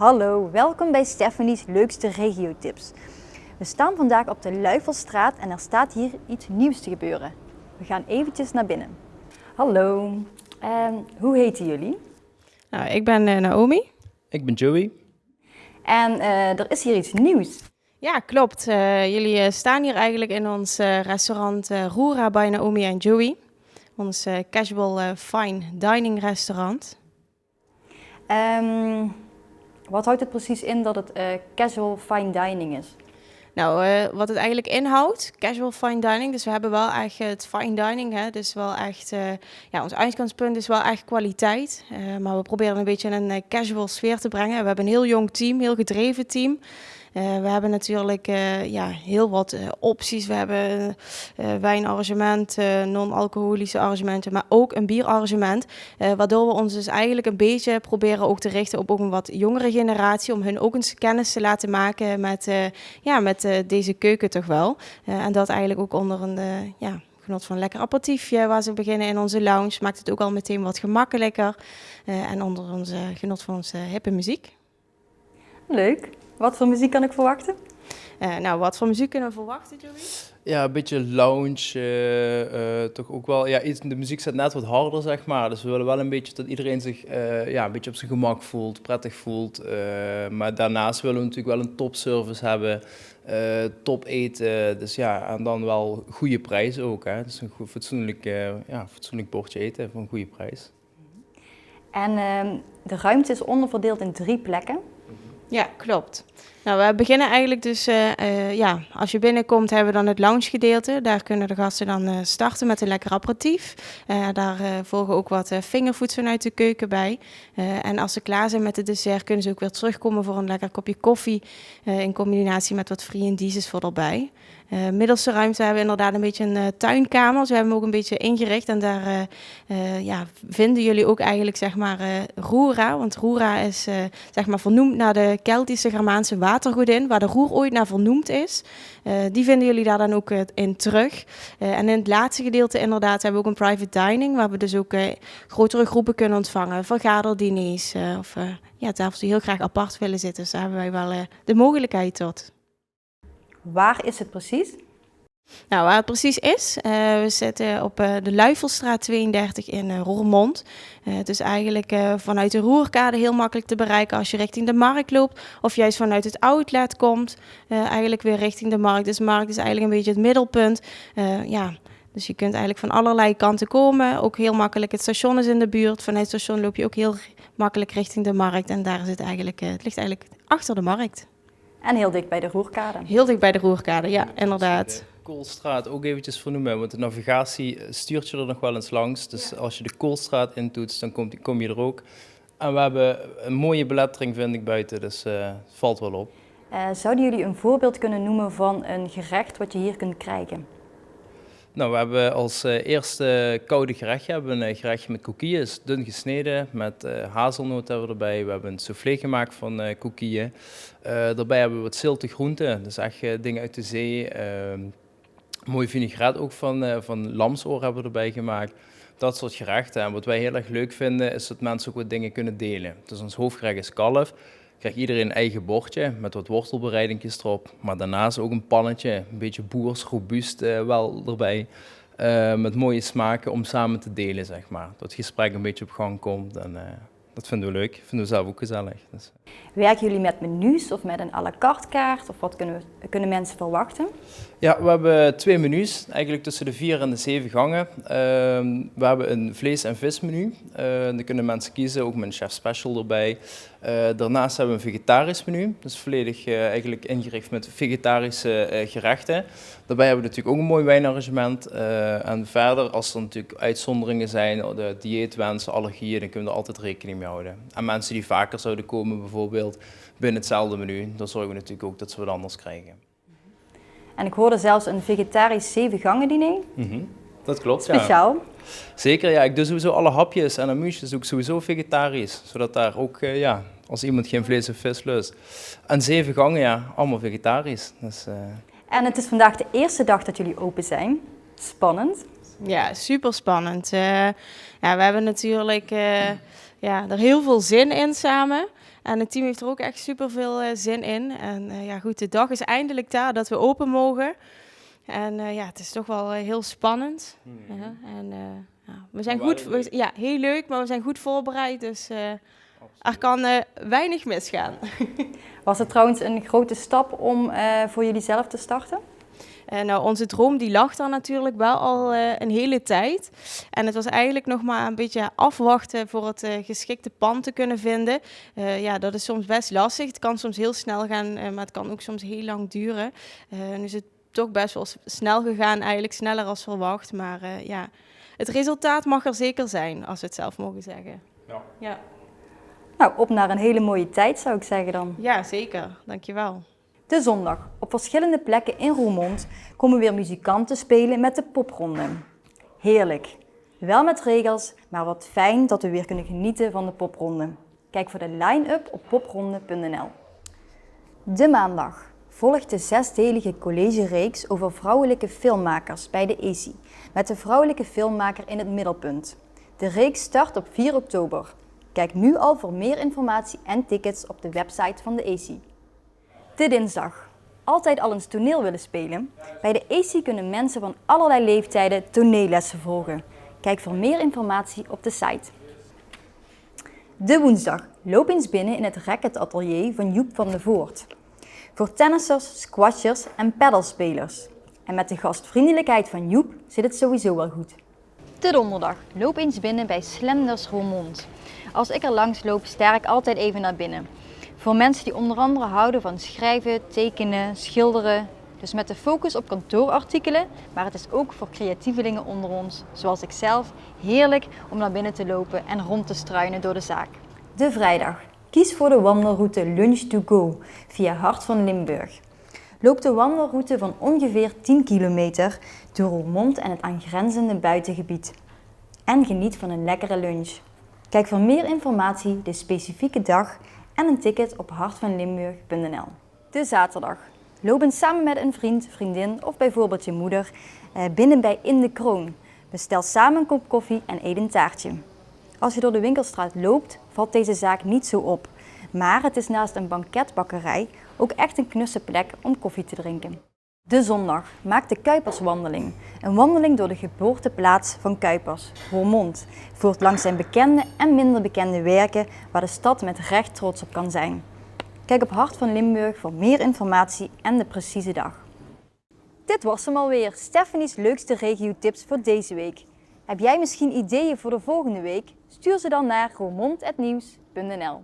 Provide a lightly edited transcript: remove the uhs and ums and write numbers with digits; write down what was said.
Hallo, welkom bij Stephanie's Leukste Regiotips. We staan vandaag op de Luifelstraat en er staat hier iets nieuws te gebeuren. We gaan eventjes naar binnen. Hallo, hoe heten jullie? Nou, ik ben Naomi. Ik ben Joey. En er is hier iets nieuws. Ja, klopt. Jullie staan hier eigenlijk in ons restaurant Roera by Naomi en Joey. Ons casual fine dining restaurant. Wat houdt het precies in dat het casual fine dining is? Nou, wat het eigenlijk inhoudt, casual fine dining. Dus we hebben wel echt het fine dining, hè. Dus wel echt, ons uitgangspunt is wel echt kwaliteit. Maar we proberen een beetje een casual sfeer te brengen. We hebben een heel jong team, heel gedreven team. We hebben natuurlijk heel wat opties. We hebben wijnarrangement, non-alcoholische arrangementen, maar ook een bierarrangement. Waardoor we ons dus eigenlijk een beetje proberen ook te richten op ook een wat jongere generatie. Om hun ook eens kennis te laten maken met deze keuken toch wel. En dat eigenlijk ook onder een genot van een lekker aperitiefje waar ze beginnen in onze lounge. Maakt het ook al meteen wat gemakkelijker. En onder onze genot van onze hippe muziek. Leuk. Wat voor muziek kan ik verwachten? Wat voor muziek kunnen we verwachten, Joey? Ja, een beetje lounge, toch ook wel. Ja, de muziek staat net wat harder, zeg maar. Dus we willen wel een beetje dat iedereen zich een beetje op zijn gemak voelt, prettig voelt. Maar daarnaast willen we natuurlijk wel een topservice hebben, top eten. Dus ja, en dan wel goede prijzen ook. Hè. Dus een goed, fatsoenlijk bordje eten voor een goede prijs. En de ruimte is onderverdeeld in 3 plekken. Ja, klopt. Nou, we beginnen eigenlijk dus, als je binnenkomt hebben we dan het lounge gedeelte. Daar kunnen de gasten dan starten met een lekker aperitief. Daar volgen ook wat fingerfoods vanuit de keuken bij. En als ze klaar zijn met het dessert kunnen ze ook weer terugkomen voor een lekker kopje koffie. In combinatie met wat friandises voor erbij. Middelste ruimte hebben we inderdaad een beetje een tuinkamer. Dus we hebben hem ook een beetje ingericht. En daar vinden jullie ook eigenlijk zeg maar Roera. Want Roera is zeg maar vernoemd naar de Keltische Germaanse watergodin. Waar de roer ooit naar vernoemd is. Die vinden jullie daar dan ook in terug. En in het laatste gedeelte inderdaad hebben we ook een private dining. Waar we dus ook grotere groepen kunnen ontvangen. Vergaderdiners of tafels die heel graag apart willen zitten. Dus daar hebben wij wel de mogelijkheid tot. Waar is het precies? Nou, waar het precies is, we zitten op de Luifelstraat 32 in Roermond. Het is eigenlijk vanuit de Roerkade heel makkelijk te bereiken als je richting de markt loopt. Of juist vanuit het outlet komt, eigenlijk weer richting de markt. Dus de markt is eigenlijk een beetje het middelpunt. Dus je kunt eigenlijk van allerlei kanten komen. Ook heel makkelijk, het station is in de buurt. Vanuit het station loop je ook heel makkelijk richting de markt. En daar zit het ligt eigenlijk achter de markt. En heel dicht bij de Roerkade. Heel dicht bij de Roerkade, ja, inderdaad. Koolstraat ook eventjes vernoemen, want de navigatie stuurt je er nog wel eens langs. Dus als je de Koolstraat intoetst, dan kom je er ook. En we hebben een mooie belettering, vind ik, buiten, dus het valt wel op. Zouden jullie een voorbeeld kunnen noemen van een gerecht wat je hier kunt krijgen? Nou, we hebben als eerste koude gerechtje een gerechtje met koekjes, dun gesneden, met hazelnoot hebben we erbij. We hebben een soufflé gemaakt van koekjes. Daarbij hebben we wat zilte groenten, dus echt dingen uit de zee. Mooi vinaigrette ook van lamsoor hebben we erbij gemaakt. Dat soort gerechten. En wat wij heel erg leuk vinden, is dat mensen ook wat dingen kunnen delen. Dus ons hoofdgerecht is kalf. Krijgt iedereen een eigen bordje met wat wortelbereidingjes erop. Maar daarnaast ook een pannetje, een beetje boers, robuust wel erbij. Met mooie smaken om samen te delen, zeg maar. Dat het gesprek een beetje op gang komt. En dat vinden we leuk, vinden we zelf ook gezellig. Dus. Werken jullie met menus of met een à la carte kaart? Of wat kunnen mensen verwachten? Ja, we hebben 2 menus, eigenlijk tussen de 4 en de 7 gangen. We hebben een vlees- en vismenu. Dan kunnen mensen kiezen, ook met een chef special erbij. Daarnaast hebben we een vegetarisch menu, dus volledig eigenlijk ingericht met vegetarische gerechten. Daarbij hebben we natuurlijk ook een mooi wijnarrangement. En verder, als er natuurlijk uitzonderingen zijn, de dieetwensen, allergieën, dan kunnen we er altijd rekening mee houden. En mensen die vaker zouden komen bijvoorbeeld binnen hetzelfde menu, dan zorgen we natuurlijk ook dat ze wat anders krijgen. En ik hoorde zelfs een vegetarisch 7-gangen diner. Dat klopt, Speciaal. ja. Zeker, ja. Ik doe sowieso alle hapjes en amusjes doe ik sowieso vegetarisch. Zodat daar ook, als iemand geen vlees of vis lust. En 7 gangen, ja, allemaal vegetarisch. Dus, En het is vandaag de eerste dag dat jullie open zijn. Spannend. Ja, super spannend. We hebben natuurlijk er heel veel zin in samen. En het team heeft er ook echt super veel zin in. En ja, goed, de dag is eindelijk daar dat we open mogen. En ja, het is toch wel heel spannend. Ja, en ja, we zijn goed, ja, heel leuk, maar we zijn goed voorbereid. Dus er kan weinig misgaan. Was het trouwens een grote stap om voor jullie zelf te starten? Nou, onze droom die lag daar natuurlijk wel al een hele tijd. En het was eigenlijk nog maar een beetje afwachten voor het geschikte pand te kunnen vinden. Ja, dat is soms best lastig. Het kan soms heel snel gaan, maar het kan ook soms heel lang duren. Nu is het toch best wel snel gegaan, eigenlijk sneller als verwacht. Maar ja, het resultaat mag er zeker zijn, als we het zelf mogen zeggen. Ja. Ja. Nou, op naar een hele mooie tijd zou ik zeggen dan. Ja, zeker. Dankjewel. De zondag. Op verschillende plekken in Roermond komen weer muzikanten spelen met de popronde. Heerlijk. Wel met regels, maar wat fijn dat we weer kunnen genieten van de popronde. Kijk voor de line-up op popronde.nl. De maandag volgt de 6-delige collegereeks over vrouwelijke filmmakers bij de ESI, met de vrouwelijke filmmaker in het middelpunt. De reeks start op 4 oktober. Kijk nu al voor meer informatie en tickets op de website van de ESI. De dinsdag. Altijd al eens toneel willen spelen? Bij de ESI kunnen mensen van allerlei leeftijden toneellessen volgen. Kijk voor meer informatie op de site. De woensdag. Loop eens binnen in het racketatelier van Joep van de Voort. Voor tennissers, squashers en paddelspelers. En met de gastvriendelijkheid van Joep zit het sowieso wel goed. De donderdag. Loop eens binnen bij Slenders Roermond. Als ik er langs loop, sta ik altijd even naar binnen. Voor mensen die onder andere houden van schrijven, tekenen, schilderen. Dus met de focus op kantoorartikelen, maar het is ook voor creatievelingen onder ons, zoals ik zelf, heerlijk om naar binnen te lopen en rond te struinen door de zaak. De vrijdag. Kies voor de wandelroute Lunch to Go via Hart van Limburg. Loop de wandelroute van ongeveer 10 kilometer door Roermond en het aangrenzende buitengebied. En geniet van een lekkere lunch. Kijk voor meer informatie, de specifieke dag en een ticket op hartvanlimburg.nl. De zaterdag. Loop eens samen met een vriend, vriendin of bijvoorbeeld je moeder binnen bij In de Kroon. Bestel samen een kop koffie en eet een taartje. Als je door de winkelstraat loopt, valt deze zaak niet zo op. Maar het is naast een banketbakkerij ook echt een knusse plek om koffie te drinken. De zondag. Maak de Kuiperswandeling. Een wandeling door de geboorteplaats van Kuipers, Roermond. Voert langs zijn bekende en minder bekende werken waar de stad met recht trots op kan zijn. Kijk op Hart van Limburg voor meer informatie en de precieze dag. Dit was hem alweer, Stephanie's leukste regio-tips voor deze week. Heb jij misschien ideeën voor de volgende week? Stuur ze dan naar roermond@nieuws.nl.